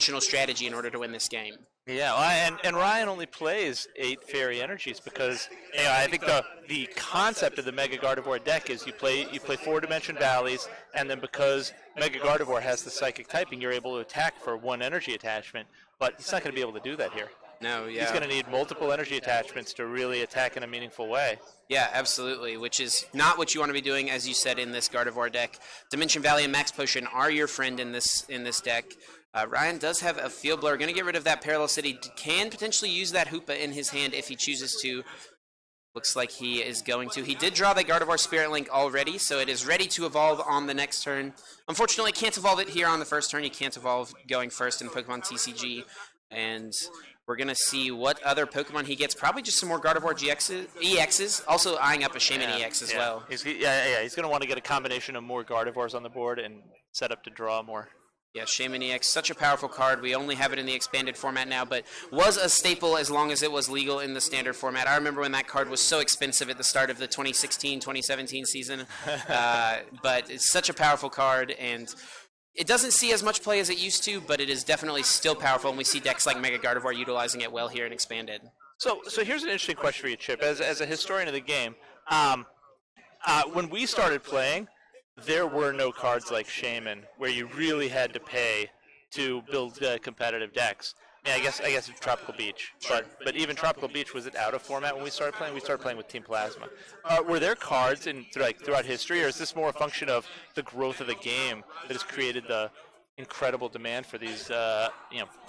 strategy in order to win this game. Yeah, well, and Ryan only plays 8 Fairy Energies because I think the concept of the Mega Gardevoir deck is you play 4 Dimension Valleys, and then because Mega Gardevoir has the Psychic typing, you're able to attack for 1 energy attachment, but he's not going to be able to do that here. No, yeah. He's going to need multiple energy attachments to really attack in a meaningful way. Yeah, absolutely, which is not what you want to be doing, as you said, in this Gardevoir deck. Dimension Valley and Max Potion are your friend in this deck. Ryan does have a Field Blower. Going to get rid of that Parallel City. Can potentially use that Hoopa in his hand if he chooses to. Looks like he is going to. He did draw the Gardevoir Spirit Link already, so it is ready to evolve on the next turn. Unfortunately, can't evolve it here on the first turn. You can't evolve going first in Pokemon TCG. And we're going to see what other Pokemon he gets. Probably just some more Gardevoir EXs. Also eyeing up a Shaman EX as well. He's going to want to get a combination of more Gardevoirs on the board and set up to draw more. Yeah, Shaman EX, such a powerful card. We only have it in the expanded format now, but was a staple as long as it was legal in the standard format. I remember when that card was so expensive at the start of the 2016-2017 season. But it's such a powerful card, and it doesn't see as much play as it used to, but it is definitely still powerful, and we see decks like Mega Gardevoir utilizing it well here in expanded. So here's an interesting question for you, Chip. As a historian of the game, when we started playing, there were no cards like Shaman where you really had to pay to build competitive decks. I guess Tropical Beach, but even Tropical Beach was it out of format when we started playing? We started playing with Team Plasma. Were there cards throughout history, or is this more a function of the growth of the game that has created the incredible demand for these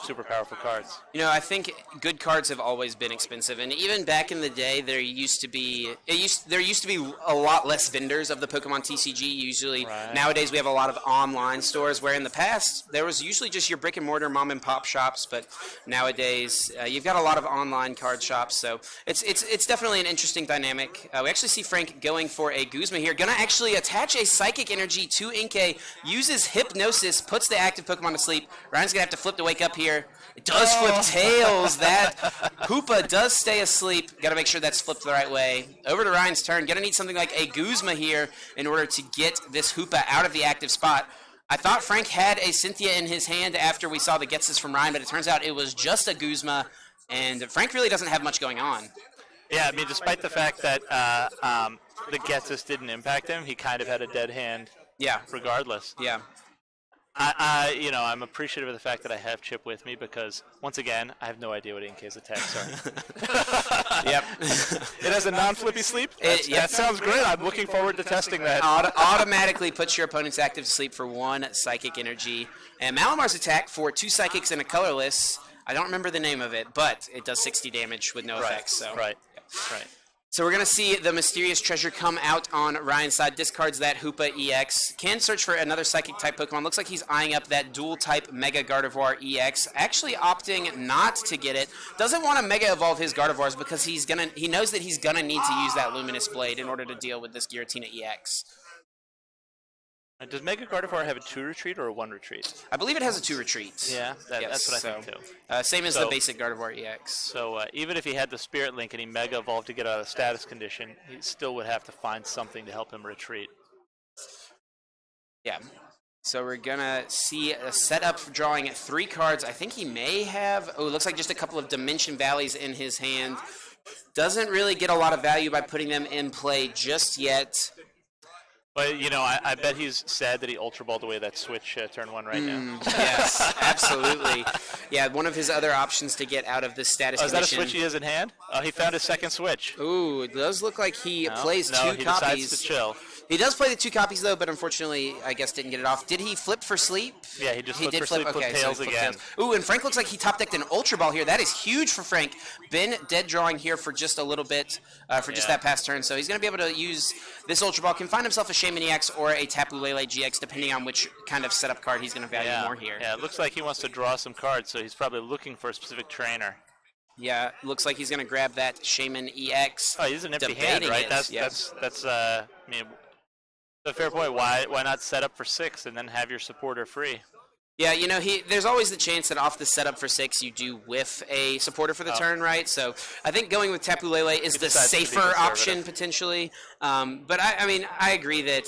super powerful cards? I think good cards have always been expensive, and even back in the day, there used to be a lot less vendors of the Pokemon TCG. Usually, Nowadays we have a lot of online stores, where in the past there was usually just your brick and mortar mom and pop shops, but nowadays you've got a lot of online card shops. So it's definitely an interesting dynamic. We actually see Frank going for a Guzma here, gonna actually attach a Psychic Energy to Inkay, uses Hypnosis, puts the active Pokemon to sleep. Ryan's going to have to flip to wake up here. It does flip tails. That Hoopa does stay asleep. Got to make sure that's flipped the right way. Over to Ryan's turn. Going to need something like a Guzma here in order to get this Hoopa out of the active spot. I thought Frank had a Cynthia in his hand after we saw the Getsis from Ryan, but it turns out it was just a Guzma, and Frank really doesn't have much going on. Yeah, despite the fact that the Getsis didn't impact him, he kind of had a dead hand. Yeah. Regardless. Yeah. I'm appreciative of the fact that I have Chip with me because, once again, I have no idea what Inkay's attacks are. Yep. It has a non-flippy sleep? That sounds great. I'm looking forward to testing that. Automatically puts your opponent's active to sleep for 1 Psychic Energy. And Malamar's attack for 2 Psychics and a colorless, I don't remember the name of it, but it does 60 damage with no effects. So. Right. So we're going to see the Mysterious Treasure come out on Ryan's side. Discards that Hoopa EX. Can search for another Psychic-type Pokemon. Looks like he's eyeing up that Dual-type Mega Gardevoir EX. Actually opting not to get it. Doesn't want to Mega Evolve his Gardevoirs because he knows that he's going to need to use that Luminous Blade in order to deal with this Giratina EX. Does Mega Gardevoir have a 2 retreat or a 1 retreat? I believe it has a 2 retreat. Yeah, that's what I think too. Same as the basic Gardevoir EX. So even if he had the Spirit Link and he Mega Evolved to get out of the status condition, he still would have to find something to help him retreat. Yeah. So we're going to see a setup for drawing 3 cards. I think he may have, it looks like just a couple of Dimension Valleys in his hand. Doesn't really get a lot of value by putting them in play just yet. But, I bet he's sad that he Ultra Balled away that Switch turn 1 right now. Yes, absolutely. Yeah, one of his other options to get out of this status condition. Is that a Switch he has in hand? Oh, he found his second Switch. Ooh, it does look like he plays 2 copies. copies. He decides to chill. He does play the 2 copies, though, but unfortunately, I guess didn't get it off. Did he flip for sleep? Yeah, he flipped for sleep, okay, tails so again. Tails. Ooh, and Frank looks like he top decked an Ultra Ball here. That is huge for Frank. Been dead drawing here for just a little bit, just that past turn. So he's going to be able to use this Ultra Ball. Can find himself a Shaman EX or a Tapu Lele GX, depending on which kind of setup card he's going to value more here. Yeah, it looks like he wants to draw some cards, so he's probably looking for a specific trainer. Yeah, looks like he's going to grab that Shaman EX. Oh, he's an empty hand, right? That's a fair point. Why not set up for 6 and then have your supporter free? Yeah, there's always the chance that off the setup for 6 you do whiff a supporter for the turn, right? So I think going with Tapu Lele is the safer option potentially. But I agree that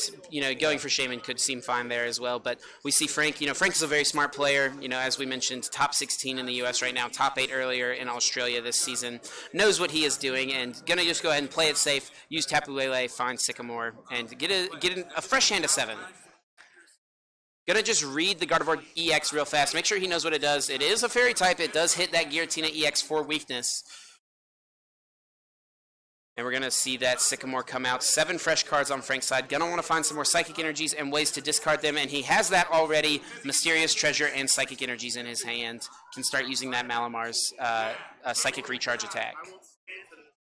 going for Shaman could seem fine there as well. But we see Frank. Frank is a very smart player. As we mentioned, top 16 in the U.S. right now, top 8 earlier in Australia this season. Knows what he is doing, and gonna just go ahead and play it safe. Use Tapu Lele, find Sycamore, and get a fresh hand of 7. Gonna just read the Gardevoir EX real fast. Make sure he knows what it does. It is a fairy type. It does hit that Giratina EX for weakness. And we're gonna see that Sycamore come out. 7 fresh cards on Frank's side. Gonna want to find some more Psychic Energies and ways to discard them, and he has that already. Mysterious Treasure and Psychic Energies in his hand. Can start using that Malamar's Psychic Recharge attack.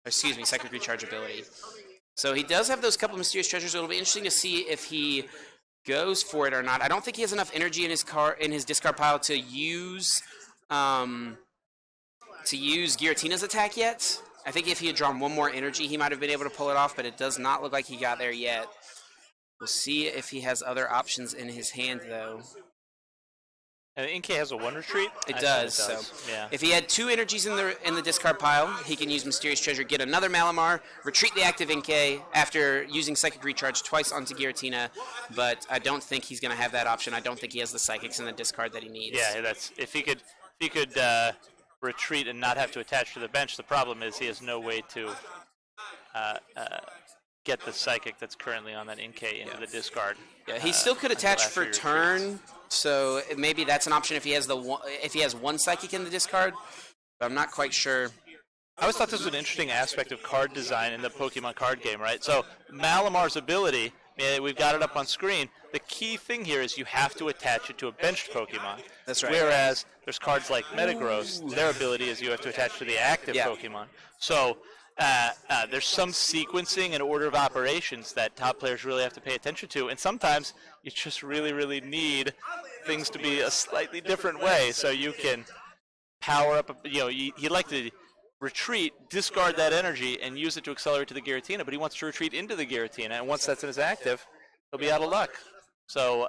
Excuse me, Psychic Recharge ability. So he does have those couple Mysterious Treasures. So it'll be interesting to see if he goes for it or not. I don't think he has enough energy in his discard pile to use Giratina's attack yet. I think if he had drawn one more energy, he might have been able to pull it off, but it does not look like he got there yet. We'll see if he has other options in his hand, though. And Inkay has a 1 retreat? It does. So yeah. If he had 2 energies in the discard pile, he can use Mysterious Treasure, get another Malamar, retreat the active Inkay after using Psychic Recharge twice onto Giratina. But I don't think he's going to have that option. I don't think he has the Psychics in the discard that he needs. Yeah, if he could retreat and not have to attach to the bench. The problem is he has no way to get the Psychic that's currently on that Inkay into the discard. Yeah, he still could attach for turn. So maybe that's an option if he has one Psychic in the discard, but I'm not quite sure. I always thought this was an interesting aspect of card design in the Pokemon card game, right? So Malamar's ability, we've got it up on screen. The key thing here is you have to attach it to a benched Pokemon. That's right. Whereas there's cards like Metagross, their ability is you have to attach to the active Pokemon. So there's some sequencing and order of operations that top players really have to pay attention to, and sometimes you just really, really need things to be a slightly different way so you can power up. He'd like to retreat, discard that energy, and use it to accelerate to the Giratina, but he wants to retreat into the Giratina, and once that's in his active, he'll be out of luck. So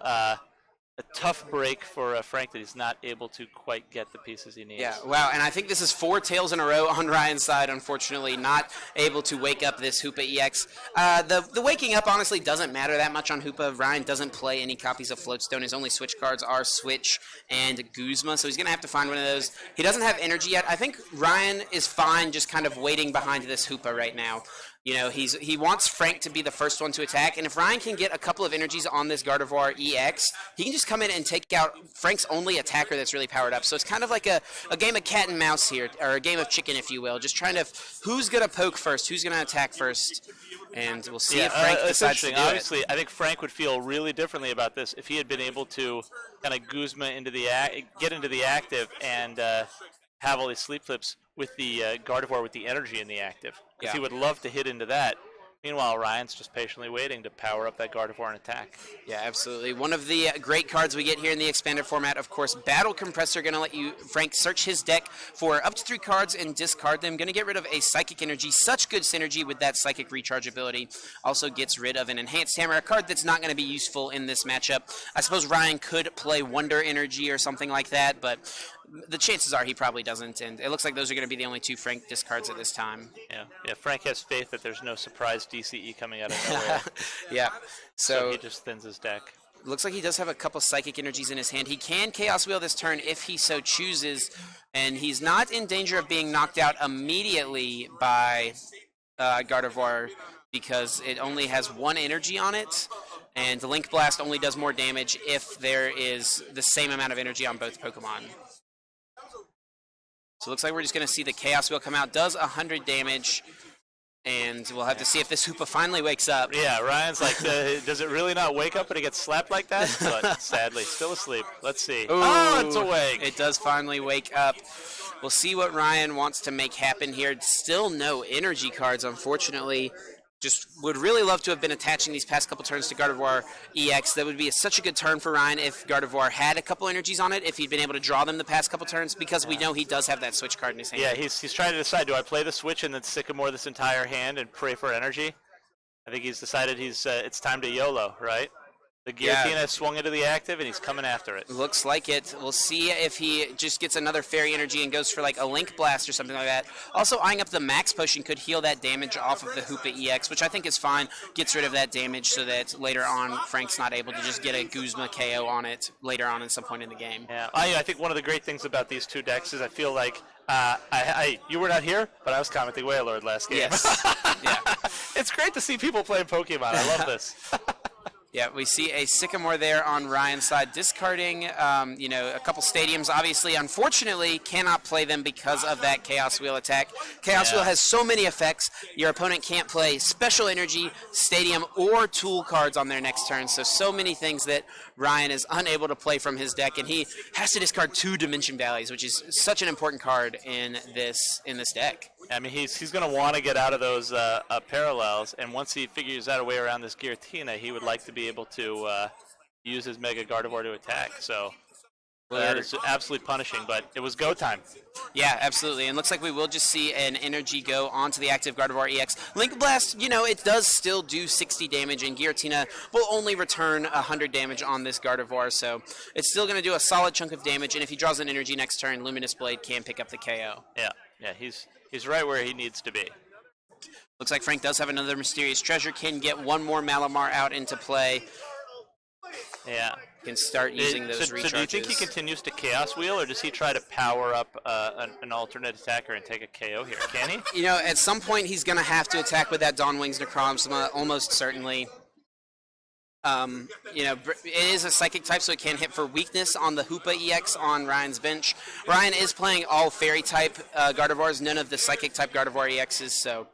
a tough break for Frank that he's not able to quite get the pieces he needs. Yeah, wow, and I think this is 4 tails in a row on Ryan's side, unfortunately, not able to wake up this Hoopa EX. The waking up, honestly, doesn't matter that much on Hoopa. Ryan doesn't play any copies of Floatstone. His only switch cards are Switch and Guzma, so he's going to have to find one of those. He doesn't have energy yet. I think Ryan is fine just kind of waiting behind this Hoopa right now. He wants Frank to be the first one to attack, and if Ryan can get a couple of energies on this Gardevoir EX, he can just come in and take out Frank's only attacker that's really powered up. So it's kind of like a game of cat and mouse here, or a game of chicken, if you will, just trying to who's going to poke first, who's going to attack first, and we'll see if Frank decides to do Obviously, I think Frank would feel really differently about this if he had been able to kind of Guzma get into the active and have all these sleep flips with the Gardevoir with the energy in the active. Because he would love to hit into that. Meanwhile, Ryan's just patiently waiting to power up that Gardevoir and attack. Yeah, absolutely. One of the great cards we get here in the expanded format, of course, Battle Compressor. Going to let Frank, search his deck for up to 3 cards and discard them. Going to get rid of a Psychic Energy. Such good synergy with that Psychic Recharge ability. Also gets rid of an Enhanced Hammer, a card that's not going to be useful in this matchup. I suppose Ryan could play Wonder Energy or something like that, but the chances are he probably doesn't, and it looks like those are going to be the only 2 Frank discards at this time. Yeah. Frank has faith that there's no surprise DCE coming out of nowhere. Yeah. So he just thins his deck. Looks like he does have a couple Psychic Energies in his hand. He can Chaos Wheel this turn if he so chooses, and he's not in danger of being knocked out immediately by Gardevoir because it only has 1 energy on it, and the Link Blast only does more damage if there is the same amount of energy on both Pokemon. So it looks like we're just going to see the Chaos Wheel come out. Does 100 damage, and we'll have to see if this Hoopa finally wakes up. Yeah, Ryan's like, does it really not wake up when it gets slapped like that? But sadly, still asleep. Let's see. Ooh, oh, it's awake. It does finally wake up. We'll see what Ryan wants to make happen here. Still no energy cards, unfortunately. Just would really love to have been attaching these past couple turns to Gardevoir EX. That would be such a good turn for Ryan if Gardevoir had a couple energies on it, if he'd been able to draw them the past couple turns, because we know he does have that Switch card in his hand. Yeah, he's trying to decide, do I play the Switch and then Sycamore this entire hand and pray for energy? I think he's decided it's time to YOLO, right? The Giratina has swung into the active, and he's coming after it. Looks like it. We'll see if he just gets another Fairy Energy and goes for like a Link Blast or something like that. Also, eyeing up the Max Potion could heal that damage off of the Hoopa EX, which I think is fine. Gets rid of that damage so that later on Frank's not able to just get a Guzma KO on it later on at some point in the game. Yeah, I think one of the great things about these two decks is I feel like you were not here, but I was commenting Wailord last game. Yes. Yeah. It's great to see people playing Pokemon. I love this. Yeah, we see a Sycamore there on Ryan's side, discarding, a couple stadiums. Obviously, unfortunately, cannot play them because of that Chaos Wheel attack. Chaos Wheel has so many effects. Your opponent can't play Special Energy, Stadium, or Tool cards on their next turn. So many things that Ryan is unable to play from his deck, and he has to discard 2 Dimension Valleys, which is such an important card in this deck. I mean, he's going to want to get out of those parallels, and once he figures out a way around this Giratina, he would like to be able to use his Mega Gardevoir to attack. So that is absolutely punishing, but it was go time. Yeah, absolutely. And looks like we will just see an energy go onto the active Gardevoir EX. Link Blast, it does still do 60 damage, and Giratina will only return 100 damage on this Gardevoir, so it's still going to do a solid chunk of damage, and if he draws an energy next turn, Luminous Blade can pick up the KO. Yeah, he's right where he needs to be. Looks like Frank does have another Mysterious Treasure, can get one more Malamar out into play. Yeah. Can start using those recharges. So do you think he continues to Chaos Wheel, or does he try to power up an alternate attacker and take a KO here? Can he? At some point he's going to have to attack with that Dawnwings Necrozma, almost certainly. It is a Psychic type, so it can hit for weakness on the Hoopa EX on Ryan's bench. Ryan is playing all Fairy type Gardevoirs, none of the Psychic type Gardevoir EXs, so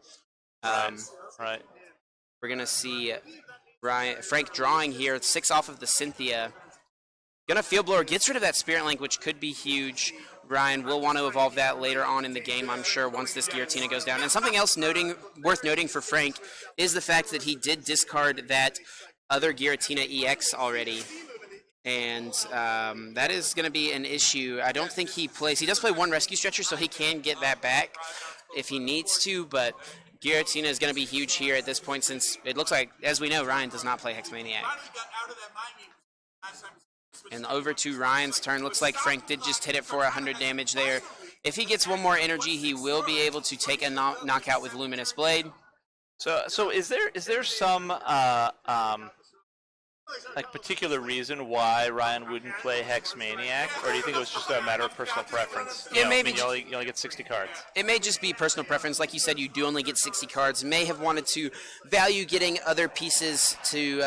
right. We're going to see Frank drawing here, 6 off of the Cynthia. Gonna Field Blower, gets rid of that Spirit Link, which could be huge. Ryan will want to evolve that later on in the game, I'm sure, once this Giratina goes down. And something else worth noting for Frank is the fact that he did discard that other Giratina EX already. And that is going to be an issue. I don't think he plays. He does play 1 Rescue Stretcher, so he can get that back if he needs to, but Giratina is going to be huge here at this point, since it looks like, as we know, Ryan does not play Hexmaniac. And over to Ryan's turn. Looks like Frank did just hit it for 100 damage there. If he gets one more energy, he will be able to take a knockout with Luminous Blade. So is there some particular reason why Ryan wouldn't play Hexmaniac, or do you think it was just a matter of personal preference? You only get 60 cards. It may just be personal preference. Like you said, you do only get 60 cards. May have wanted to value getting other pieces to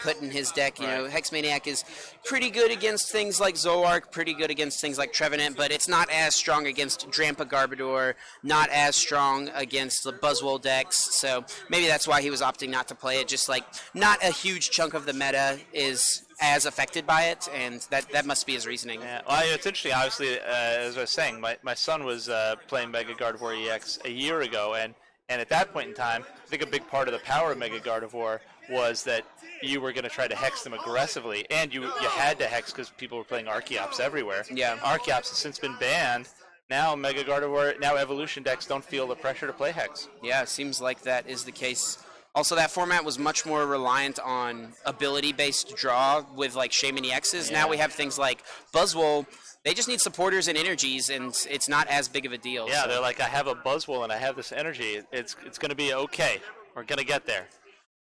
put in his deck. Hexmaniac is pretty good against things like Zoroark, pretty good against things like Trevenant, but it's not as strong against Drampa Garbodor, not as strong against the Buzzwole decks. So maybe that's why he was opting not to play it. Just like not a huge chunk of the meta is as affected by it, and that must be his reasoning. Yeah, well, it's interesting. Obviously, as I was saying, my son was playing Mega Gardevoir EX a year ago, and at that point in time, I think a big part of the power of Mega Gardevoir was that you were going to try to hex them aggressively, and you had to hex because people were playing Archeops everywhere. Yeah. Archeops has since been banned. Now Mega Gardevoir, now Evolution decks don't feel the pressure to play hex. Yeah, it seems like that is the case. Also, that format was much more reliant on ability-based draw with, like, Shaman EXs. Yeah. Now we have things like Buzzwole. They just need supporters and energies, and it's not as big of a deal. Yeah, so. They're like, I have a Buzzwole and I have this energy. It's going to be okay. We're going to get there.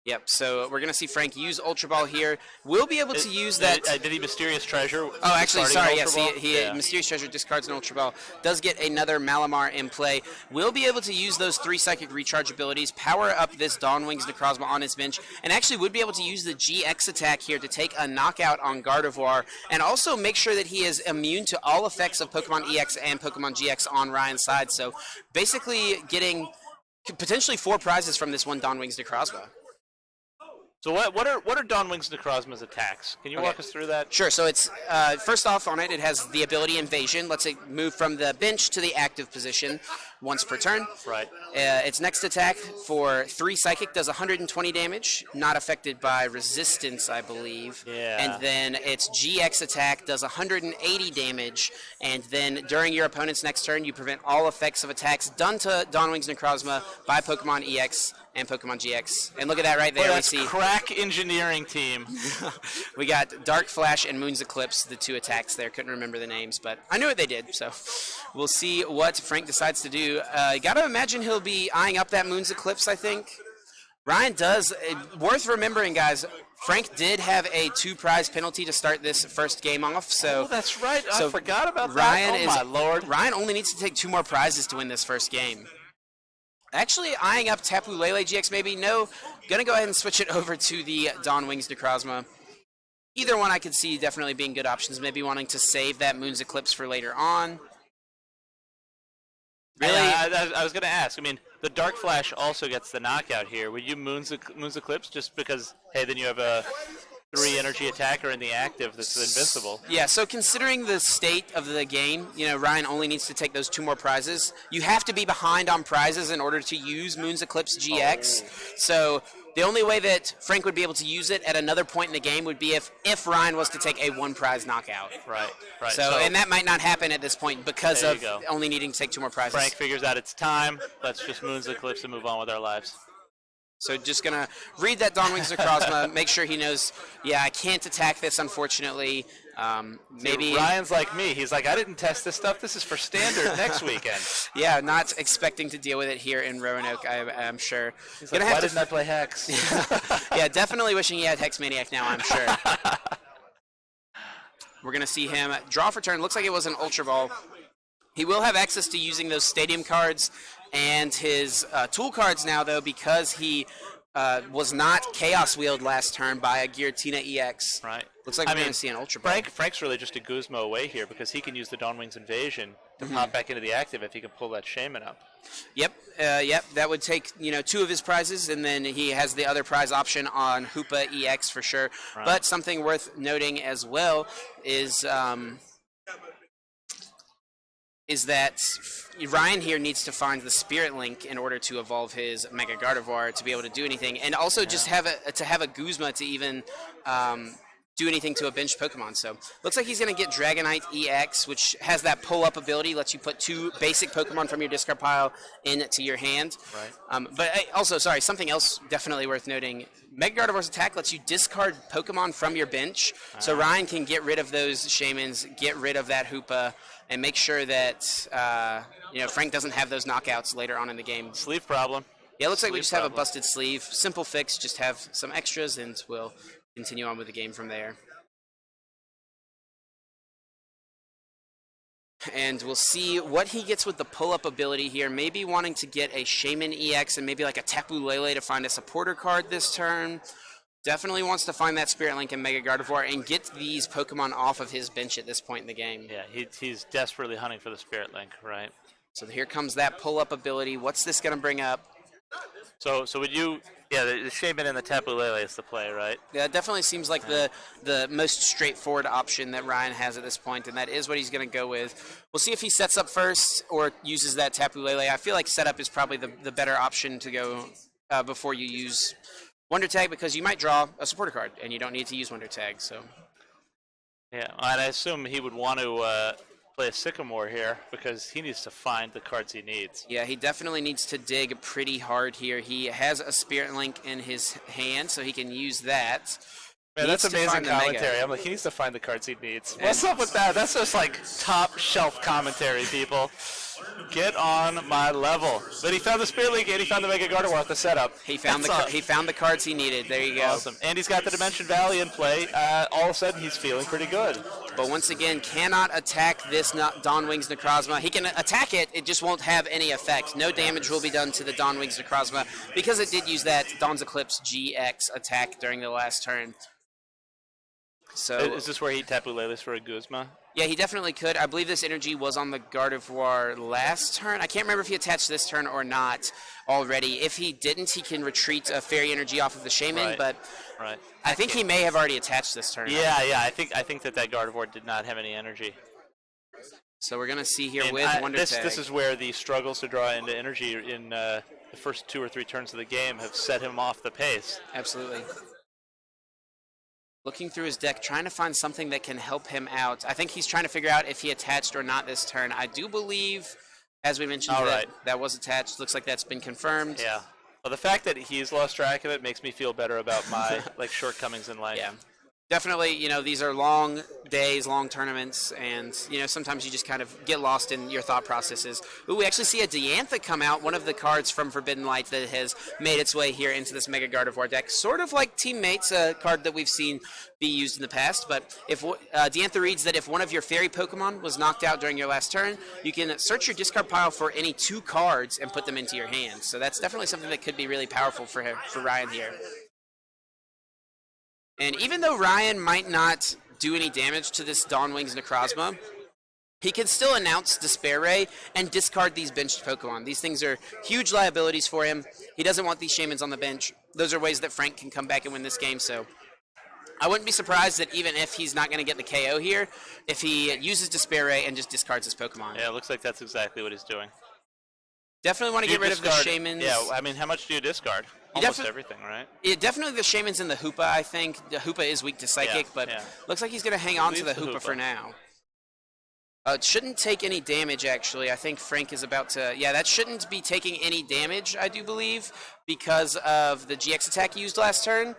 Yep, so we're going to see Frank use Ultra Ball here. We'll be able to use that... Did he Mysterious Treasure? Oh, actually, sorry, yes. He Mysterious Treasure discards an Ultra Ball. Does get another Malamar in play. We'll be able to use those 3 Psychic Recharge abilities, power up this Dawnwings Necrozma on his bench, and actually would be able to use the GX attack here to take a knockout on Gardevoir, and also make sure that he is immune to all effects of Pokemon EX and Pokemon GX on Ryan's side. So basically getting potentially 4 prizes from this one Dawnwings Necrozma. So what are Dawnwings Necrozma's attacks? Can you walk us through that? Sure. So it's first off on it has the ability Invasion. Lets it move from the bench to the active position once per turn. Right. Its next attack for 3 Psychic does 120 damage, not affected by resistance, I believe. Yeah. And then its GX attack does 180 damage, and then during your opponent's next turn, you prevent all effects of attacks done to Dawnwings Necrozma by Pokemon EX and Pokemon GX. And look at that right there. Boy, We that's see crack engineering team. we got Dark Flash and Moon's Eclipse, the two attacks there. Couldn't remember the names, but I knew what they did. So we'll see what Frank decides to do. Got to imagine he'll be eyeing up that Moon's Eclipse, I think. Ryan does. Worth remembering, guys, Frank did have a 2-prize penalty to start this first game off. So that's right. I forgot about Ryan that. Oh, my Lord. Ryan only needs to take 2 more prizes to win this first game. Actually, eyeing up Tapu Lele GX maybe. No, going to go ahead and switch it over to the Dawn Wings Necrozma. Either one I could see definitely being good options. Maybe wanting to save that Moon's Eclipse for later on. Really? I was going to ask. I mean, the Dark Flash also gets the knockout here. Would you Moon's Eclipse just because, hey, then you have a 3-energy attacker in the active that's invincible? Yeah, so considering the state of the game, Ryan only needs to take those 2 more prizes. You have to be behind on prizes in order to use Moon's Eclipse GX. So the only way that Frank would be able to use it at another point in the game would be if Ryan was to take a 1-prize knockout. Right. So, and that might not happen at this point because of only needing to take 2 more prizes. Frank figures out it's time. Let's just Moon's Eclipse and move on with our lives. So just going to read that Dawn Wings Necrozma, make sure he knows, I can't attack this, unfortunately. Maybe Ryan's like me. He's like, I didn't test this stuff. This is for standard next weekend. Yeah, not expecting to deal with it here in Roanoke, I'm sure. He's like, why didn't I play Hex? Yeah, definitely wishing he had Hex Maniac now, I'm sure. We're going to see him draw for turn. Looks like it was an Ultra Ball. He will have access to using those Stadium cards and his tool cards now, though, because he was not Chaos Wheeled last turn by a Giratina EX. Right. Looks like we're going to see an Ultra Ball. Frank's really just a Guzma away here because he can use the Dawn Wings Invasion to pop back into the active if he can pull that Shaman up. Yep. That would take 2 of his prizes, and then he has the other prize option on Hoopa EX for sure. Right. But something worth noting as well is that Ryan here needs to find the Spirit Link in order to evolve his Mega Gardevoir to be able to do anything, and also just have a Guzma to even do anything to a benched Pokemon. So looks like he's going to get Dragonite EX, which has that pull-up ability, lets you put 2 basic Pokemon from your discard pile into your hand. Right. But also, sorry, something else definitely worth noting. Mega Gardevoir's attack lets you discard Pokemon from your bench, so Ryan can get rid of those Shamans, get rid of that Hoopa, and make sure that Frank doesn't have those knockouts later on in the game. Sleeve problem. Yeah, it looks like we just have a busted sleeve. Simple fix, just have some extras, and we'll continue on with the game from there. And we'll see what he gets with the pull-up ability here. Maybe wanting to get a Shaman EX and maybe like a Tapu Lele to find a supporter card this turn. Definitely wants to find that Spirit Link in Mega Gardevoir and get these Pokemon off of his bench at this point in the game. Yeah, he's desperately hunting for the Spirit Link, right? So here comes that pull-up ability. What's this going to bring up? So would you... Yeah, the Shaman and the Tapu Lele is the play, right? Yeah, it definitely seems like the most straightforward option that Ryan has at this point, and that is what he's going to go with. We'll see if he sets up first or uses that Tapu Lele. I feel like setup is probably the better option to go before you use Wonder Tag, because you might draw a supporter card, and you don't need to use Wonder Tag. So. Yeah, and I assume he would want to play a Sycamore here because he needs to find the cards he needs. Yeah, he definitely needs to dig pretty hard here. He has a Spirit Link in his hand, so he can use that. Man, that's amazing commentary. I'm like, he needs to find the cards he needs. What's up with that? That's just like top shelf commentary, people. Get on my level. But he found the Spirit Link and he found the Mega Gardevoir at the setup. He found the cards he needed. There you go. Awesome. And he's got the Dimension Valley in play. All of a sudden, he's feeling pretty good. But once again, cannot attack this Dawn Wings Necrozma. He can attack it, it just won't have any effect. No damage will be done to the Dawn Wings Necrozma because it did use that Dawn's Eclipse GX attack during the last turn. So is this where he Tapu Leles for a Guzma? Yeah, he definitely could. I believe this energy was on the Gardevoir last turn. I can't remember if he attached this turn or not already. If he didn't, he can retreat a Fairy Energy off of the Shaman, but I think he may have already attached this turn. Yeah, I think that Gardevoir did not have any energy. So we're going to see here with Wonder Tag. This is where the struggles to draw into energy in the first 2 or 3 turns of the game have set him off the pace. Absolutely. Looking through his deck, trying to find something that can help him out. I think he's trying to figure out if he attached or not this turn. I do believe, as we mentioned, that was attached. Looks like that's been confirmed. Yeah. Well, the fact that he's lost track of it makes me feel better about my shortcomings in life. Yeah. Definitely, these are long days, long tournaments, and, sometimes you just kind of get lost in your thought processes. Ooh, we actually see a Diantha come out, one of the cards from Forbidden Light that has made its way here into this Mega Gardevoir deck. Sort of like Teammates, a card that we've seen be used in the past, but if Diantha reads that if one of your fairy Pokemon was knocked out during your last turn, you can search your discard pile for any 2 cards and put them into your hand. So that's definitely something that could be really powerful for Ryan here. And even though Ryan might not do any damage to this Dawnwing's Necrozma, he can still announce Despair Ray and discard these benched Pokemon. These things are huge liabilities for him. He doesn't want these Shaymins on the bench. Those are ways that Frank can come back and win this game, so I wouldn't be surprised that even if he's not going to get the KO here, if he uses Despair Ray and just discards his Pokemon. Yeah, it looks like that's exactly what he's doing. Definitely want to get rid of the Shaymins. Yeah, I mean, how much do you discard? Almost everything, right? Yeah, definitely the Shaymins and the Hoopa, I think. The Hoopa is weak to Psychic, but looks like he's going to hang on to the Hoopa for now. It shouldn't take any damage, actually. I think Frank is about to... Yeah, that shouldn't be taking any damage, I do believe, because of the GX attack used last turn.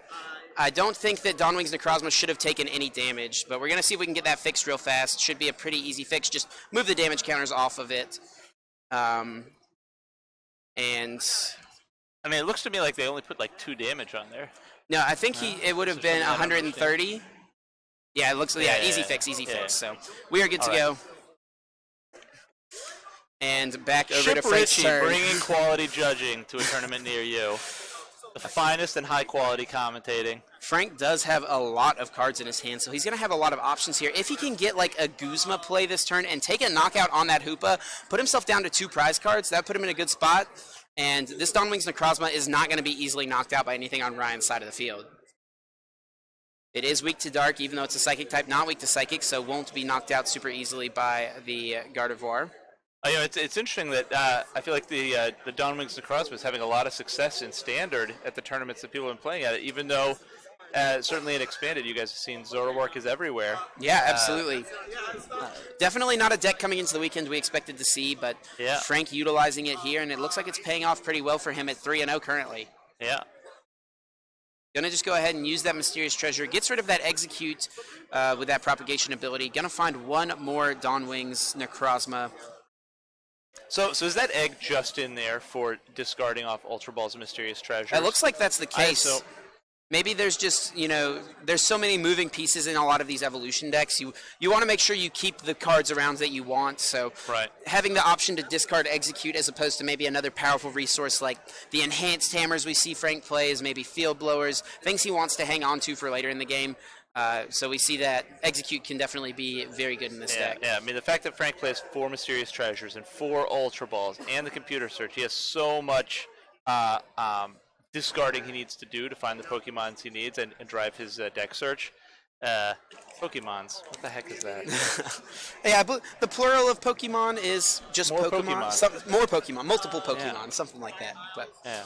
I don't think that Dawnwing's Necrozma should have taken any damage, but we're going to see if we can get that fixed real fast. Should be a pretty easy fix. Just move the damage counters off of it. And... I mean, it looks to me like they only put 2 damage on there. No, I think it would have been 130. Yeah, it looks like easy fix. So we are good to go. And back over to Frank's turn. Bringing quality judging to a tournament near you. The finest and high quality commentating. Frank does have a lot of cards in his hand, so he's going to have a lot of options here. If he can get a Guzma play this turn and take a knockout on that Hoopa, put himself down to 2 prize cards, that would put him in a good spot. And this Dawnwing's Necrozma is not going to be easily knocked out by anything on Ryan's side of the field. It is weak to Dark, even though it's a Psychic type, not weak to Psychic, so won't be knocked out super easily by the Gardevoir. It's interesting that I feel like the Dawnwing's Necrozma is having a lot of success in Standard at the tournaments that people have been playing at it, even though certainly in Expanded you guys have seen Zoroark is everywhere. Yeah, absolutely. Definitely not a deck coming into the weekend we expected to see, but Frank utilizing it here, and it looks like it's paying off pretty well for him at 3-0 currently. Yeah. Gonna just go ahead and use that Mysterious Treasure. Gets rid of that Execute with that Propagation ability. Gonna find one more Dawnwing's Necrozma. So is that egg just in there for discarding off Ultra Ball's Mysterious Treasure? It looks like that's the case. Maybe there's just, there's so many moving pieces in a lot of these evolution decks. You want to make sure you keep the cards around that you want. So having the option to discard Execute as opposed to maybe another powerful resource like the Enhanced Hammers we see Frank plays, maybe Field Blowers, things he wants to hang on to for later in the game. So we see that Execute can definitely be very good in this deck. Yeah, I mean, the fact that Frank plays 4 Mysterious Treasures and 4 Ultra Balls and the Computer Search, he has so much discarding he needs to do to find the Pokemons he needs and drive his deck search. Pokemons. What the heck is that? Yeah, but the plural of Pokemon is just more Pokemon. More Pokemon. Multiple Pokemon. Something like that. But yeah.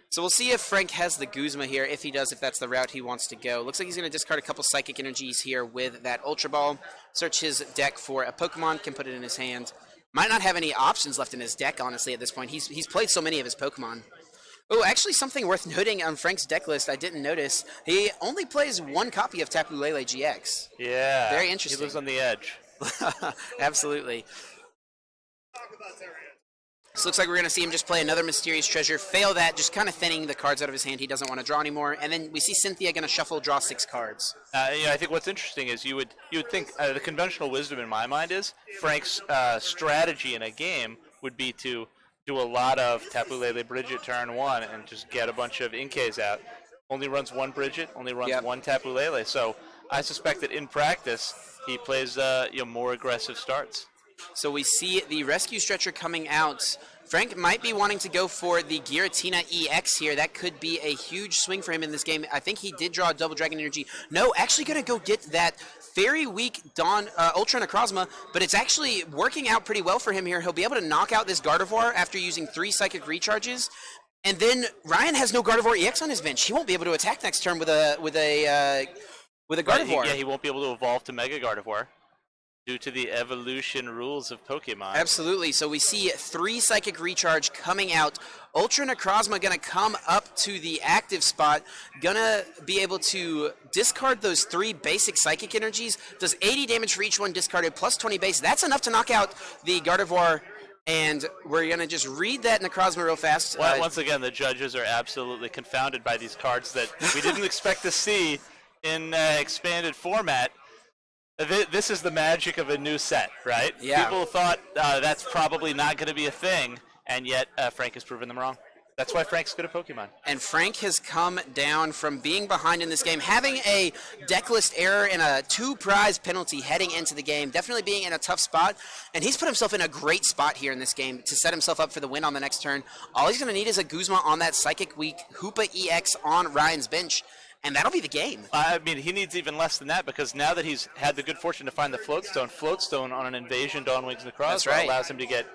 So we'll see if Frank has the Guzma here. If he does, if that's the route he wants to go. Looks like he's going to discard a couple Psychic Energies here with that Ultra Ball. Search his deck for a Pokemon. Can put it in his hand. Might not have any options left in his deck, honestly, at this point. He's played so many of his Pokemon. Oh, actually something worth noting on Frank's deck list I didn't notice. He only plays 1 copy of Tapu Lele GX. Yeah. Very interesting. He lives on the edge. Absolutely. So looks like we're going to see him just play another Mysterious Treasure, fail that, just kind of thinning the cards out of his hand he doesn't want to draw anymore, and then we see Cynthia going to shuffle, draw 6 cards. I think what's interesting is you would think the conventional wisdom in my mind is Frank's strategy in a game would be to do a lot of Tapu Lele Bridget turn 1 and just get a bunch of Inkays out. Only runs 1 Bridget, only runs 1 Tapu Lele. So I suspect that in practice he plays more aggressive starts. So we see the Rescue Stretcher coming out. Frank might be wanting to go for the Giratina EX here. That could be a huge swing for him in this game. I think he did draw a Double Dragon Energy. No, actually going to go get that very weak Ultra Necrozma, but it's actually working out pretty well for him here. He'll be able to knock out this Gardevoir after using 3 Psychic Recharges. And then Ryan has no Gardevoir EX on his bench. He won't be able to attack next turn with a Gardevoir. Yeah, he won't be able to evolve to Mega Gardevoir. due to the evolution rules of Pokemon. Absolutely. So we see 3 Psychic Recharge coming out. Ultra Necrozma going to come up to the active spot. Going to be able to discard those 3 basic Psychic Energies. Does 80 damage for each one discarded, plus 20 base. That's enough to knock out the Gardevoir. And we're going to just read that Necrozma real fast. Well, once again, the judges are absolutely confounded by these cards that we didn't expect to see in expanded format. This is the magic of a new set, right? Yeah. People thought that's probably not going to be a thing, and yet Frank has proven them wrong. That's why Frank's good at Pokemon. And Frank has come down from being behind in this game, having a deck list error and a 2-prize penalty heading into the game, definitely being in a tough spot. And he's put himself in a great spot here in this game to set himself up for the win on the next turn. All he's going to need is a Guzma on that Psychic Weak, Hoopa EX on Ryan's bench. And that'll be the game. I mean, he needs even less than that because now that he's had the good fortune to find the Floatstone on an Invasion Dawnwing's Necrozma allows him to get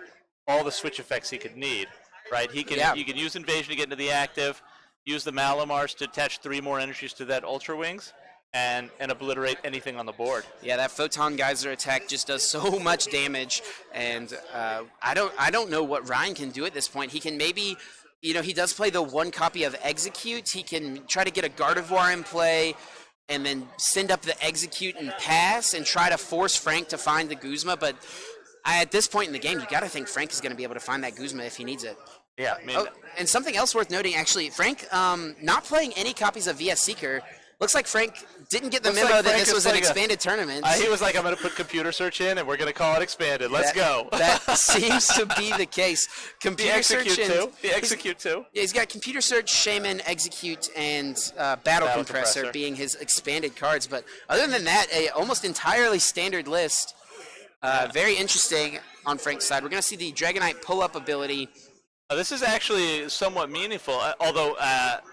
all the switch effects he could need, right? He can use Invasion to get into the active, use the Malamars to attach 3 more energies to that Ultra Wings, and obliterate anything on the board. Yeah, that Photon Geyser attack just does so much damage, and I don't know what Ryan can do at this point. He can maybe... You know, he does play the 1 copy of Execute. He can try to get a Gardevoir in play and then send up the Execute and pass and try to force Frank to find the Guzma. But at this point in the game, you got to think Frank is going to be able to find that Guzma if he needs it. Yeah. I mean, and something else worth noting, actually, Frank not playing any copies of VS Seeker. Looks like Frank didn't get the memo that this was an expanded tournament. He was like, I'm going to put computer search in, and we're going to call it expanded. Let's go. That seems to be the case. Computer search and the Execute too. Yeah, he's got Computer Search, Shaman, Execute, and Battle Compressor being his expanded cards. But other than that, a almost entirely standard list. Very interesting on Frank's side. We're going to see the Dragonite pull-up ability. This is actually somewhat meaningful, although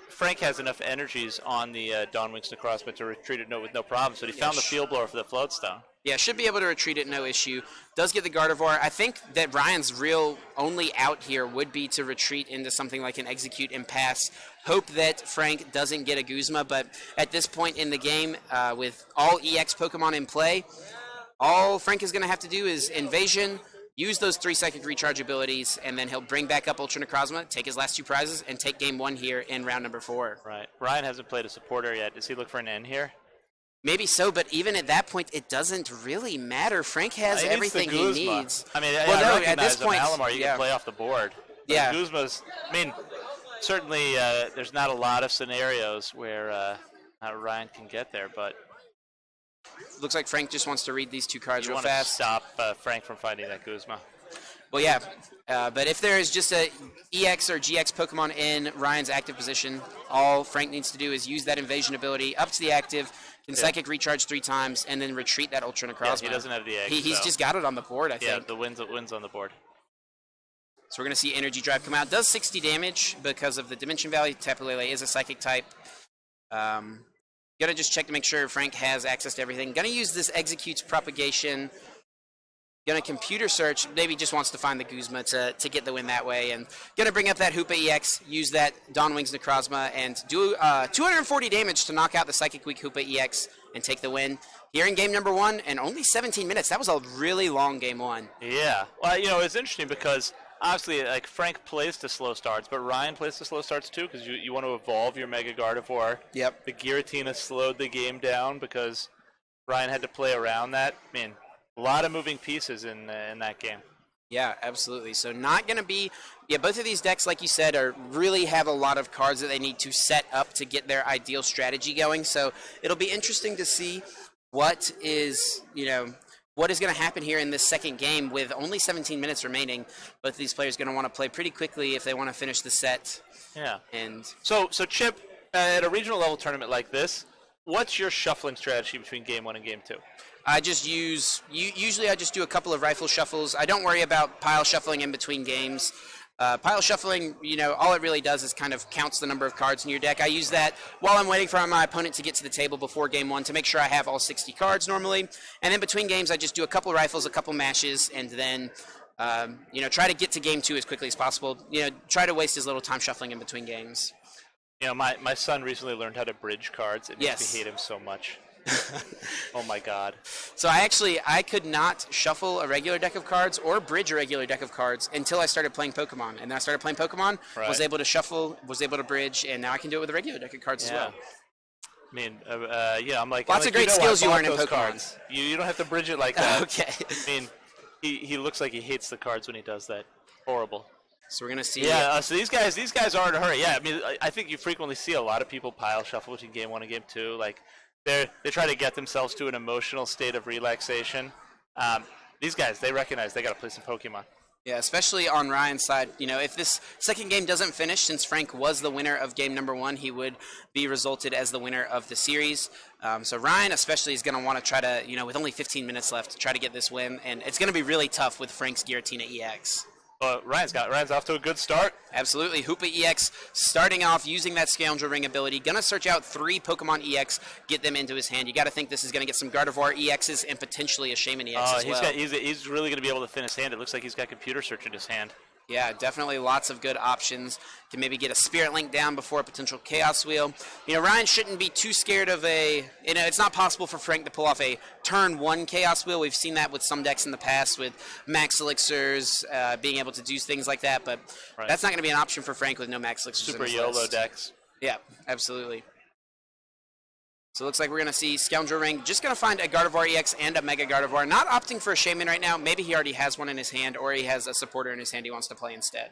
Frank has enough energies on the Dawnwing's Necrozma to retreat it with no problem, so he found the Field Blower for the Floatstone. Yeah, should be able to retreat it, no issue. Does get the Gardevoir. I think that Ryan's real only out here would be to retreat into something like an Execute and pass. Hope that Frank doesn't get a Guzma, but at this point in the game, with all EX Pokemon in play, all Frank is going to have to do is Invasion, use those 3 Psychic Recharge abilities, and then he'll bring back up Ultra Necrozma, take his last 2 prizes, and take game 1 here in round number 4. Right. Ryan hasn't played a supporter yet. Does he look for an N here? Maybe so, but even at that point, it doesn't really matter. Frank has everything he needs. I mean, well, I no, at this point, Malamar you can play off the board. But yeah. Guzma's, I mean, certainly there's not a lot of scenarios where Ryan can get there, but... Looks like Frank just wants to read these 2 cards real fast. You want to stop Frank from finding that Guzma. Well, yeah, but if there is just a EX or GX Pokemon in Ryan's active position, all Frank needs to do is use that Invasion ability up to the active, can Psychic Recharge 3 times, and then retreat that Ultra Necrozma. Yeah, he doesn't have the egg. He's just got it on the board, I think. Yeah, the wins on the board. So we're going to see Energy Drive come out. Does 60 damage because of the Dimension Value. Tapu Lele is a Psychic type. Got to just check to make sure Frank has access to everything. Going to use this Execute's Propagation. Going to Computer Search. Maybe just wants to find the Guzma to get the win that way. And going to bring up that Hoopa EX, use that Dawnwing's Necrozma, and do 240 damage to knock out the Psychic Weak Hoopa EX and take the win. Here in game number 1, and only 17 minutes. That was a really long game 1. Yeah. Well, it's interesting because obviously, like, Frank plays to slow starts, but Ryan plays to slow starts too because you want to evolve your Mega Gardevoir. Yep. The Giratina slowed the game down because Ryan had to play around that. I mean, a lot of moving pieces in that game. Yeah, absolutely. So not going to be... Yeah, both of these decks, like you said, really have a lot of cards that they need to set up to get their ideal strategy going. So it'll be interesting to see what is going to happen here in this second game with only 17 minutes remaining. Both of these players are going to want to play pretty quickly if they want to finish the set. Yeah. And so Chip, at a regional level tournament like this, what's your shuffling strategy between game 1 and game 2? I just usually I just do a couple of rifle shuffles. I don't worry about pile shuffling in between games. Pile shuffling, all it really does is kind of counts the number of cards in your deck. I use that while I'm waiting for my opponent to get to the table before game 1 to make sure I have all 60 cards normally. And then between games, I just do a couple rifles, a couple mashes, and then, try to get to game 2 as quickly as possible. Try to waste as little time shuffling in between games. My son recently learned how to bridge cards. It makes me hate him so much. Oh my God. So I could not shuffle a regular deck of cards or bridge a regular deck of cards until I started playing Pokemon. And then I started playing Pokemon, was able to shuffle, was able to bridge, and now I can do it with a regular deck of cards as well. I mean, I'm like Lots of great skills you learn in Pokemon. Cards. You don't have to bridge it like that. Okay. I mean, he looks like he hates the cards when he does that. Horrible. So we're gonna see. Yeah. So these guys are in a hurry. Yeah. I mean, I think you frequently see a lot of people pile shuffle between game 1 and game 2. Like, they try to get themselves to an emotional state of relaxation. These guys, they recognize they got to play some Pokemon. Yeah, especially on Ryan's side. You know, if this second game doesn't finish, since Frank was the winner of game number 1, he would be resulted as the winner of the series. So Ryan especially is going to want to try to, with only 15 minutes left, try to get this win. And it's going to be really tough with Frank's Giratina EX. Ryan's off to a good start. Absolutely. Hoopa EX starting off using that Scoundrel Ring ability. Going to search out 3 Pokemon EX, get them into his hand. You got to think this is going to get some Gardevoir EXs and potentially a Shaman EX as well. He's really going to be able to thin his hand. It looks like he's got Computer Search in his hand. Yeah, definitely lots of good options. Can maybe get a Spirit Link down before a potential Chaos Wheel. Ryan shouldn't be too scared of it's not possible for Frank to pull off a turn 1 Chaos Wheel. We've seen that with some decks in the past with Max Elixirs, being able to do things like that, but that's not going to be an option for Frank with no Max Elixirs. Super YOLO decks. Yeah, absolutely. So it looks like we're going to see Scoundrel Ring. Just going to find a Gardevoir EX and a Mega Gardevoir. Not opting for a Shaman right now. Maybe he already has one in his hand, or he has a supporter in his hand he wants to play instead.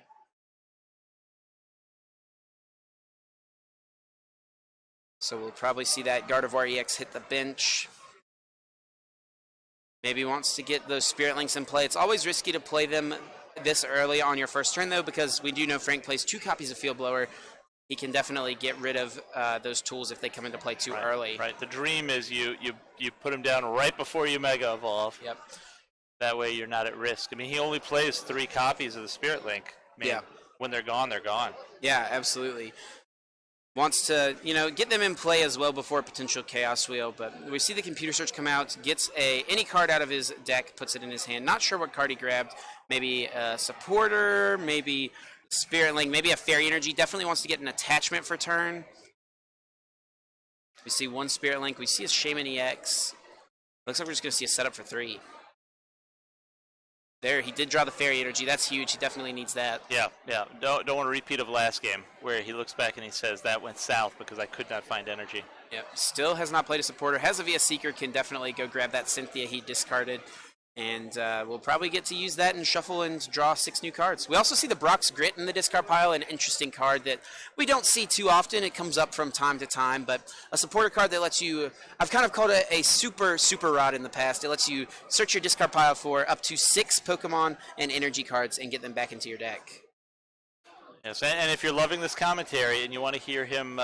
So we'll probably see that Gardevoir EX hit the bench. Maybe he wants to get those Spirit Links in play. It's always risky to play them this early on your first turn, though, because we do know Frank plays 2 copies of Field Blower. He can definitely get rid of those tools if they come into play too early. Right. The dream is you put him down right before you Mega Evolve. Yep. That way you're not at risk. I mean, he only plays 3 copies of the Spirit Link. I mean, when they're gone, they're gone. Yeah, absolutely. Wants to, get them in play as well before a potential Chaos Wheel. But we see the Computer Search come out, gets any card out of his deck, puts it in his hand. Not sure what card he grabbed. Maybe a Supporter, maybe Spirit Link, maybe a Fairy Energy. Definitely wants to get an attachment for turn. We see 1 Spirit Link. We see a Shaman EX. Looks like we're just going to see a setup for 3. There, he did draw the Fairy Energy. That's huge. He definitely needs that. Yeah. Don't want a repeat of last game where he looks back and he says, that went south because I could not find energy. Yep. Still has not played a supporter. Has a VS Seeker. Can definitely go grab that Cynthia he discarded. And we'll probably get to use that and shuffle and draw 6 new cards. We also see the Brock's Grit in the discard pile, an interesting card that we don't see too often. It comes up from time to time, but a supporter card that lets you, I've kind of called it a super rod in the past. It lets you search your discard pile for up to 6 Pokemon and energy cards and get them back into your deck. Yes, and if you're loving this commentary and you want to hear him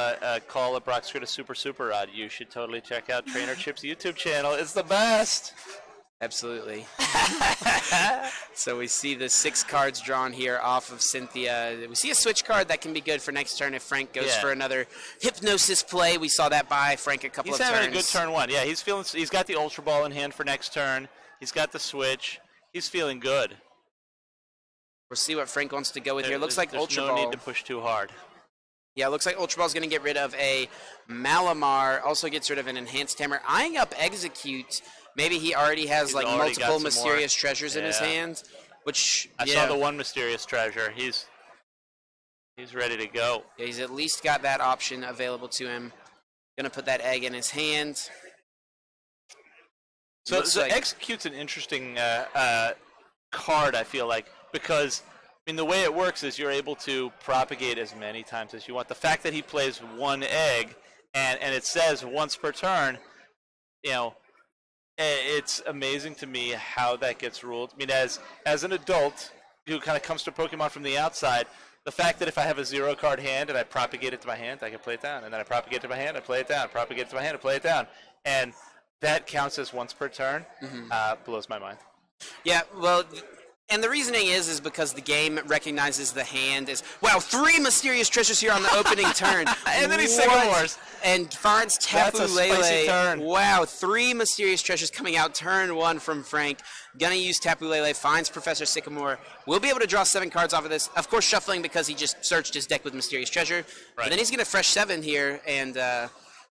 call a Brock's Grit a super rod, you should totally check out Trainer Chip's YouTube channel. It's the best! Absolutely. So we see the 6 cards drawn here off of Cynthia. We see a switch card that can be good for next turn if Frank goes for another Hypnosis play. We saw that by Frank a couple of turns. He's having a good turn 1. Yeah, he's got the Ultra Ball in hand for next turn. He's got the switch. He's feeling good. We'll see what Frank wants to go with here. Looks like Ultra Ball. There's no need to push too hard. Yeah, looks like Ultra Ball is going to get rid of a Malamar. Also gets rid of an Enhanced Hammer. Eyeing up Execute. Maybe he already has multiple Mysterious Treasures in his hand, which I saw the 1 Mysterious Treasure. He's ready to go. Yeah, he's at least got that option available to him. Gonna put that egg in his hand. So Execute's an interesting card, I feel like, because the way it works is you're able to propagate as many times as you want. The fact that he plays 1 egg and it says once per turn, it's amazing to me how that gets ruled. I mean, as an adult who kind of comes to Pokemon from the outside, the fact that if I have a 0-card hand and I propagate it to my hand, I can play it down. And then I propagate it to my hand, I play it down. Propagate it to my hand, I play it down. And that counts as once per turn. Blows my mind. Yeah, well, and the reasoning is because the game recognizes the hand as, wow, 3 Mysterious Treasures here on the opening turn. And then he Sycamores. And finds Tapu Lele. Wow, 3 Mysterious Treasures coming out turn 1 from Frank. Gonna use Tapu Lele, finds Professor Sycamore. We'll be able to draw 7 cards off of this. Of course, shuffling because he just searched his deck with Mysterious Treasure. Right. But then he's gonna fresh 7 here and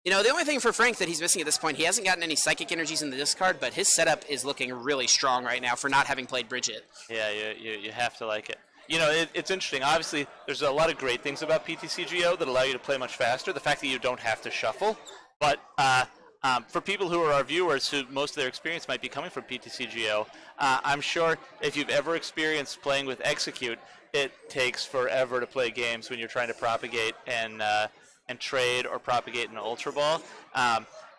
You know, the only thing for Frank that he's missing at this point, he hasn't gotten any psychic energies in the discard, but his setup is looking really strong right now for not having played Bridget. Yeah, you have to like it. You know, it's interesting. Obviously, there's a lot of great things about PTCGO that allow you to play much faster. The fact that you don't have to shuffle. But for people who are our viewers, who most of their experience might be coming from PTCGO, I'm sure if you've ever experienced playing with Execute, it takes forever to play games when you're trying to propagate and trade or propagate an Ultra Ball.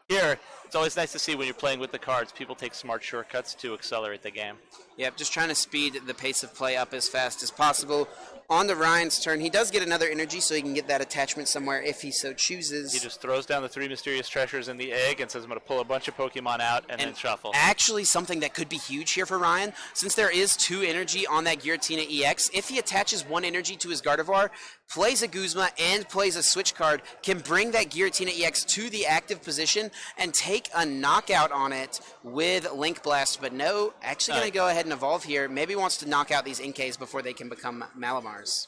Here, it's always nice to see when you're playing with the cards, people take smart shortcuts to accelerate the game. Yep, just trying to speed the pace of play up as fast as possible. On the Ryan's turn, he does get another energy, so he can get that attachment somewhere if he so chooses. He just throws down the 3 mysterious treasures in the egg and says, I'm going to pull a bunch of Pokemon out and then shuffle. Actually, something that could be huge here for Ryan, since there is 2 energy on that Giratina EX, if he attaches 1 energy to his Gardevoir, plays a Guzma, and plays a switch card, can bring that Giratina EX to the active position and take a knockout on it with Link Blast. But no, actually going to go ahead and evolve here. Maybe wants to knock out these Inkays before they can become Malamars.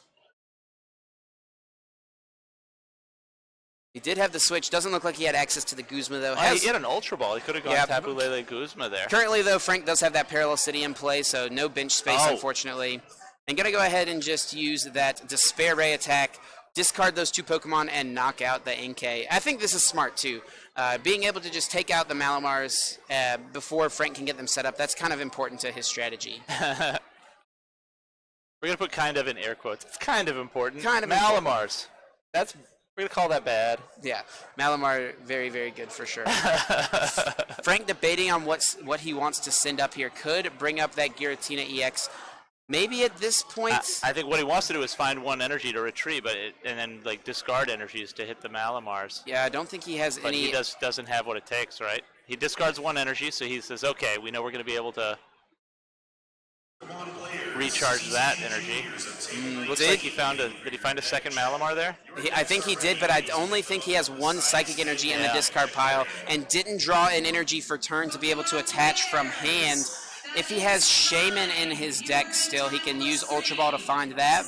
He did have the switch. Doesn't look like he had access to the Guzma, though. He had an Ultra Ball. He could have gone Tapu Lele Guzma there. Currently, though, Frank does have that Parallel City in play, so no bench space, unfortunately. And going to go ahead and just use that Despair Ray attack, discard those 2 Pokemon, and knock out the Inkay. I think this is smart, too. Being able to just take out the Malamars before Frank can get them set up, that's kind of important to his strategy. We're going to put kind of in air quotes. It's kind of important. Kind of Malamars. We're going to call that bad. Yeah, Malamar, very, very good for sure. Frank debating on what he wants to send up here. Could bring up that Giratina EX. Maybe at this point... I think what he wants to do is find 1 energy to retreat, and then discard energies to hit the Malamars. Yeah, I don't think he has but any... he doesn't have what it takes, right? He discards 1 energy, so he says, okay, we know we're going to be able to recharge that energy. Looks like he found did he find a second Malamar there? I think he did, but I only think he has 1 psychic energy in the discard pile and didn't draw an energy for turn to be able to attach from hand. If he has Shaman in his deck still, he can use Ultra Ball to find that.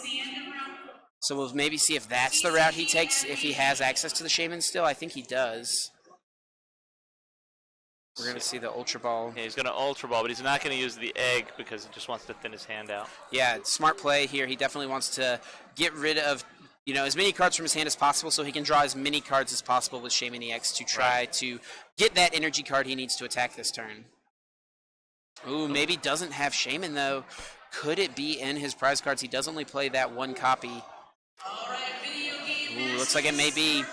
So we'll maybe see if that's the route he takes, if he has access to the Shaman still. I think he does. We're going to see the Ultra Ball. Yeah, he's going to Ultra Ball, but he's not going to use the egg because he just wants to thin his hand out. Yeah, smart play here. He definitely wants to get rid of, as many cards from his hand as possible so he can draw as many cards as possible with Shaman EX to try to get that energy card he needs to attack this turn. Ooh, maybe doesn't have Shaman, though. Could it be in his prize cards? He does only play that 1 copy. Ooh, looks like it may be.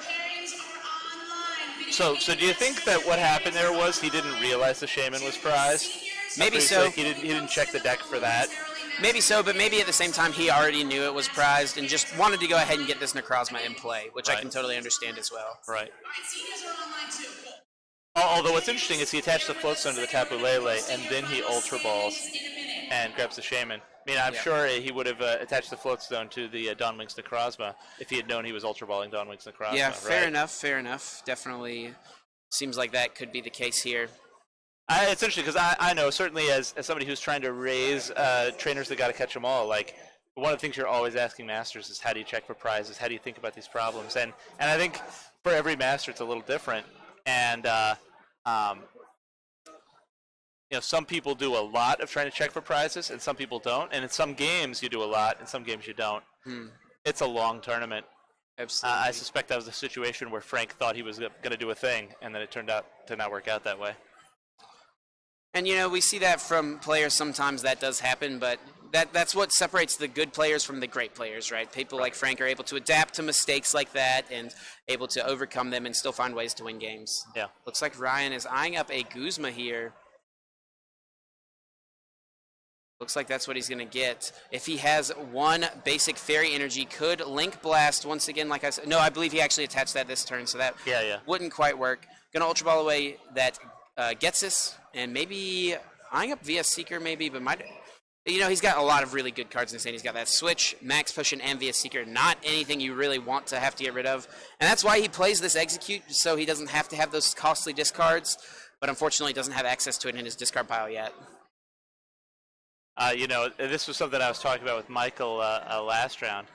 So do you think that what happened there was he didn't realize the Shaman was prized? Maybe so. He didn't check the deck for that. Maybe so, but maybe at the same time he already knew it was prized and just wanted to go ahead and get this Necrozma in play, which I can totally understand as well. Right. Although what's interesting is he attached the Floatstone to the Tapu Lele, and then he Ultra Balls and grabs the Shaman. I mean, I'm sure he would have attached the Floatstone to the Dawnwing's Necrozma if he had known he was Ultra Balling Dawnwing's Necrozma. Yeah, fair enough. Definitely seems like that could be the case here. It's interesting because I know, certainly as somebody who's trying to raise trainers that got to catch them all, one of the things you're always asking masters is how do you check for prizes? How do you think about these problems? And I think for every master it's a little different. And some people do a lot of trying to check for prizes, and some people don't. And in some games you do a lot, in some games you don't. It's a long tournament. Absolutely. I suspect that was a situation where Frank thought he was going to do a thing, and then it turned out to not work out that way. And, we see that from players sometimes that does happen, but that's what separates the good players from the great players, right? People like Frank are able to adapt to mistakes like that and able to overcome them and still find ways to win games. Yeah. Looks like Ryan is eyeing up a Guzma here. Looks like that's what he's going to get. If he has 1 basic fairy energy, could Link Blast once again, like I said. No, I believe he actually attached that this turn, so that wouldn't quite work. Going to Ultra Ball away that Getsis, and maybe eyeing up VS Seeker maybe, but he's got a lot of really good cards in his hand. He's got that Switch, Max Potion, and VS Seeker. Not anything you really want to have to get rid of. And that's why he plays this Execute, so he doesn't have to have those costly discards, but unfortunately doesn't have access to it in his discard pile yet. This was something I was talking about with Michael last round.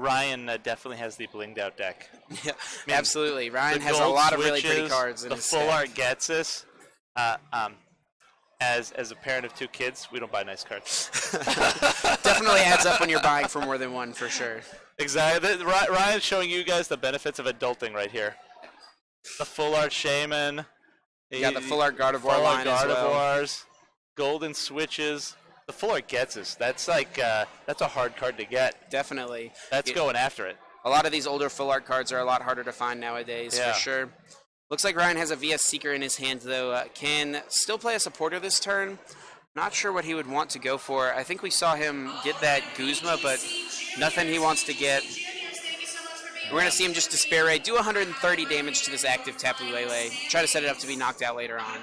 Ryan definitely has the blinged out deck. Yeah, mean, absolutely. Ryan The has a gold lot of really switches, pretty cards in the his full stack. art gets us. As a parent of 2 kids, we don't buy nice cards. Definitely adds up when you're buying for more than one, for sure. Exactly. Ryan's showing you guys the benefits of adulting right here. The full art shaman. You got the full art Gardevoir line as well. Golden switches. The full art gets us. That's like that's a hard card to get. Definitely. That's going after it. A lot of these older full art cards are a lot harder to find nowadays, Yeah. for sure. Looks like Ryan has a VS Seeker in his hand, though. Can still play a supporter this turn. Not sure what he would want to go for. I think we saw him get that Guzma, but nothing he wants to get. We're going to see him just Despair Ray, do 130 damage to this active Tapu Lele. Try to set it up to be knocked out later on.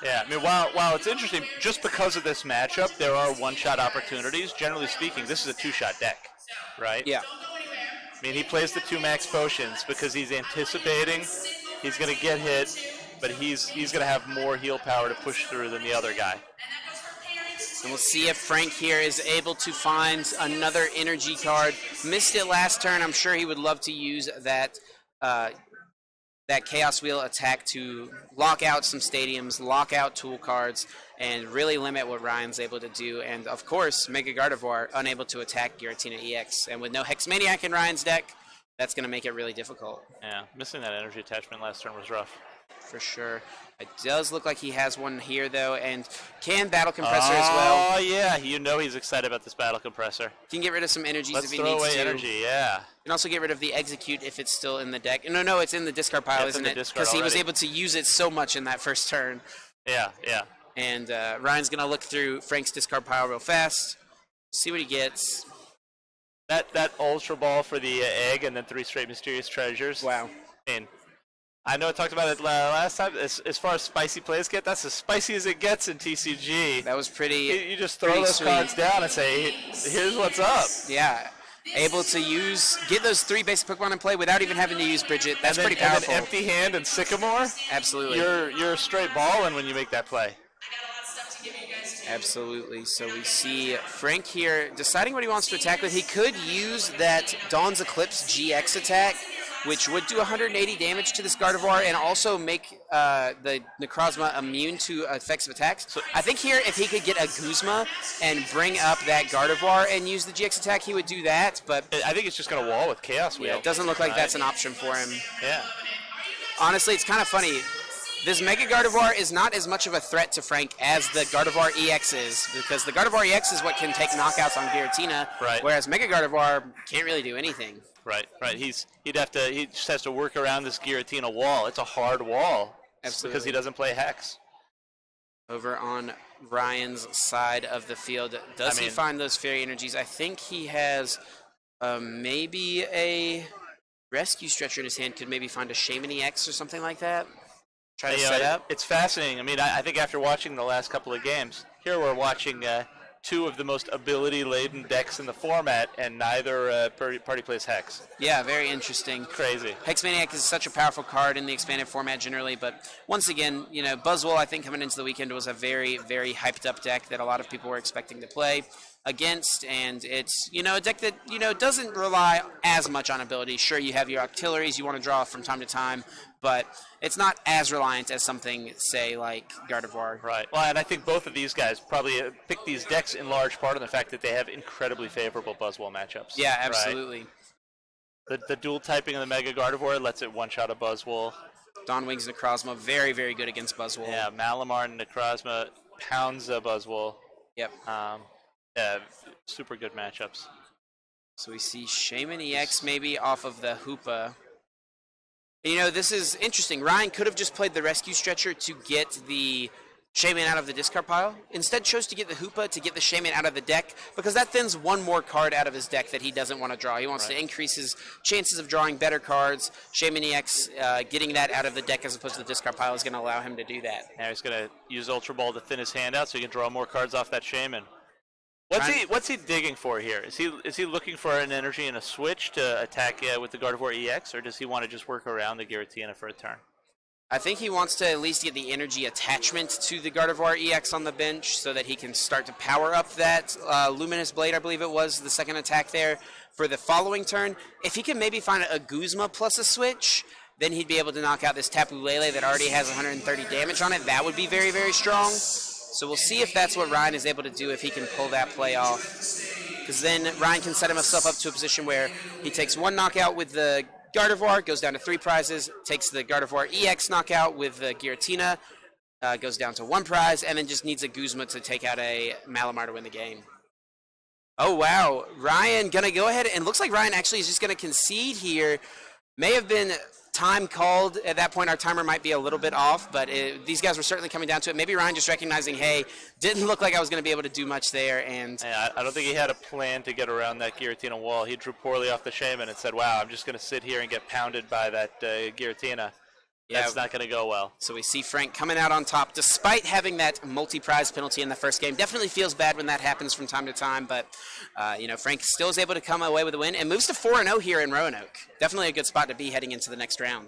Yeah, I mean, while it's interesting, just because of this matchup, there are one-shot opportunities. Generally speaking, this is a 2-shot deck, right? Yeah. I mean, he plays the 2 max potions because he's anticipating he's going to get hit, but he's going to have more heal power to push through than the other guy. And we'll see if Frank here is able to find another energy card. Missed it last turn. I'm sure he would love to use that that Chaos Wheel attack to lock out some stadiums, lock out tool cards, and really limit what Ryan's able to do. And, of course, Mega Gardevoir unable to attack Giratina EX. And with no Hex Maniac in Ryan's deck, that's going to make it really difficult. Yeah, missing that energy attachment last turn was rough. For sure. It does look like he has one here, though, and can Battle Compressor as well. Oh, yeah, you know he's excited about this Battle Compressor. Can get rid of some energies Let's if he throw needs away to. energy, yeah. Can also get rid of the Execute if it's still in the deck. No, it's in the discard pile, isn't it? Because he was able to use it so much in that first turn. Yeah. And Ryan's going to look through Frank's discard pile real fast, see what he gets. That Ultra Ball for the egg and then 3 straight Mysterious Treasures. Wow. I know I talked about it last time. As far as spicy plays get, that's as spicy as it gets in TCG. That was pretty. You just throw those cards down and say, here's what's up. Yeah. Able to get those 3 basic Pokemon in play without even having to use Bridget. That's pretty powerful. And then Empty Hand and Sycamore. Absolutely. You're straight balling when you make that play. Absolutely. So we see Frank here deciding what he wants to attack with. He could use that Dawn's Eclipse GX attack, which would do 180 damage to this Gardevoir and also make the Necrozma immune to effects of attacks. So I think here, if he could get a Guzma and bring up that Gardevoir and use the GX attack, he would do that. But I think it's just going to wall with Chaos Wheel. Yeah, it doesn't look like that's an option for him. Yeah. Honestly, it's kind of funny. This Mega Gardevoir is not as much of a threat to Frank as the Gardevoir EX is, because the Gardevoir EX is what can take knockouts on Giratina, whereas Mega Gardevoir can't really do anything. Right. He just has to work around this Giratina wall. It's a hard wall. Absolutely. Because he doesn't play Hex. Over on Ryan's side of the field, does he find those Fairy Energies? I think he has maybe a Rescue Stretcher in his hand, could maybe find a Shaman EX or something like that. Try to set up. It's fascinating. I mean, I think after watching the last couple of games, here we're watching 2 of the most ability-laden decks in the format, and neither party plays Hex. Yeah, very interesting. Crazy. Hex Maniac is such a powerful card in the expanded format generally, but once again, Buzzwole, I think, coming into the weekend was a very, very hyped-up deck that a lot of people were expecting to play against, and it's, a deck that, doesn't rely as much on ability. Sure, you have your Octilleries you want to draw from time to time, but it's not as reliant as something, say, like Gardevoir. Right. Well, and I think both of these guys probably picked these decks in large part on the fact that they have incredibly favorable Buzzwole matchups. Yeah, absolutely. Right? The dual typing of the Mega Gardevoir lets it one-shot a Buzzwole. Dawn Wings Necrozma, very, very good against Buzzwole. Yeah, Malamar and Necrozma pounds a Buzzwole. Yep. Yeah, super good matchups. So we see Shaman EX maybe off of the Hoopa. This is interesting. Ryan could have just played the Rescue Stretcher to get the Shaman out of the discard pile. Instead chose to get the Hoopa to get the Shaman out of the deck, because that thins one more card out of his deck that he doesn't want to draw. He wants to increase his chances of drawing better cards. Shaman EX, getting that out of the deck as opposed to the discard pile is going to allow him to do that. Now he's going to use Ultra Ball to thin his hand out so he can draw more cards off that Shaman. What's he digging for here? Is he looking for an energy and a switch to attack with the Gardevoir EX, or does he want to just work around the Giratina for a turn? I think he wants to at least get the energy attachment to the Gardevoir EX on the bench so that he can start to power up that Luminous Blade, I believe it was, the second attack there for the following turn. If he can maybe find a Guzma plus a switch, then he'd be able to knock out this Tapu Lele that already has 130 damage on it. That would be very, very strong. So we'll see if that's what Ryan is able to do, if he can pull that play off. Because then Ryan can set himself up to a position where he takes one knockout with the Gardevoir, goes down to 3 prizes, takes the Gardevoir EX knockout with the Giratina, goes down to 1 prize, and then just needs a Guzma to take out a Malamar to win the game. Oh, wow. Ryan going to go ahead, and looks like Ryan actually is just going to concede here. May have been time called. At that point, our timer might be a little bit off, but these guys were certainly coming down to it. Maybe Ryan just recognizing, hey, didn't look like I was going to be able to do much there. And yeah, I don't think he had a plan to get around that Giratina wall. He drew poorly off the Shaman and said, wow, I'm just going to sit here and get pounded by that Giratina. Yeah, that's not going to go well. So we see Frank coming out on top, despite having that multi-prize penalty in the first game. Definitely feels bad when that happens from time to time, but Frank still is able to come away with a win and moves to 4-0 here in Roanoke. Definitely a good spot to be heading into the next round.